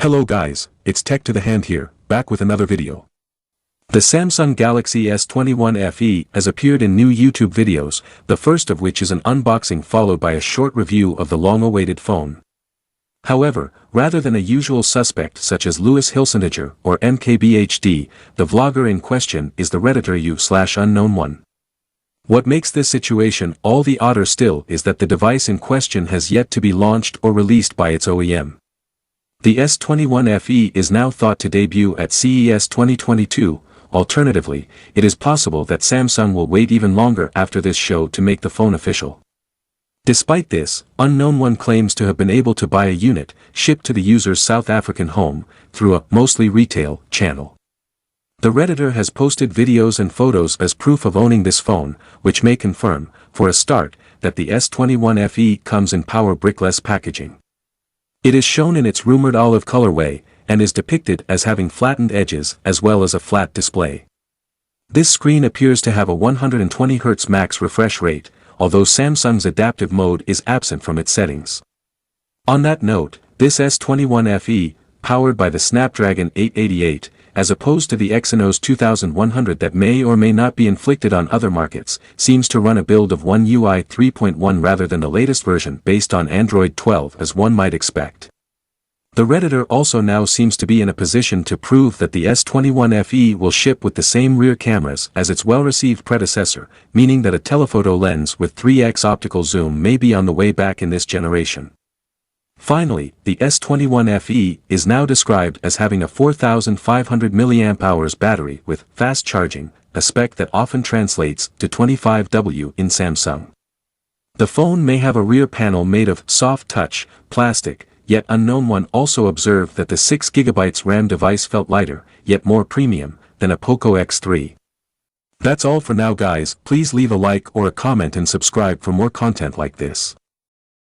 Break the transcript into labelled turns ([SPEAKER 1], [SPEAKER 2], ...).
[SPEAKER 1] Hello guys, it's Tech to the Hand here, back with another video. The Samsung Galaxy S21 FE has appeared in new YouTube videos, the first of which is an unboxing followed by a short review of the long-awaited phone. However, rather than a usual suspect such as Lewis Hilsenteger or MKBHD, the vlogger in question is the Redditor UnknownWon. What makes this situation all the odder still is that the device in question has yet to be launched or released by its OEM. The S21 FE is now thought to debut at CES 2022, alternatively, it is possible that Samsung will wait even longer after this show to make the phone official. Despite this, UnknownWon claims to have been able to buy a unit, shipped to the user's South African home, through a mostly retail channel. The Redditor has posted videos and photos as proof of owning this phone, which may confirm, for a start, that the S21 FE comes in power brickless packaging. It is shown in its rumored olive colorway, and is depicted as having flattened edges as well as a flat display. This screen appears to have a 120Hz max refresh rate, although Samsung's adaptive mode is absent from its settings. On that note, this S21 FE, powered by the Snapdragon 888, as opposed to the Exynos 2100 that may or may not be inflicted on other markets, seems to run a build of One UI 3.1 rather than the latest version based on Android 12 as one might expect. The Redditor also now seems to be in a position to prove that the S21 FE will ship with the same rear cameras as its well-received predecessor, meaning that a telephoto lens with 3x optical zoom may be on the way back in this generation. Finally, the S21 FE is now described as having a 4,500 mAh battery with fast charging, a spec that often translates to 25W in Samsung. The phone may have a rear panel made of soft touch plastic, yet UnknownWon also observed that the 6GB RAM device felt lighter, yet more premium, than a Poco X3. That's all for now guys, please leave a like or a comment and subscribe for more content like this.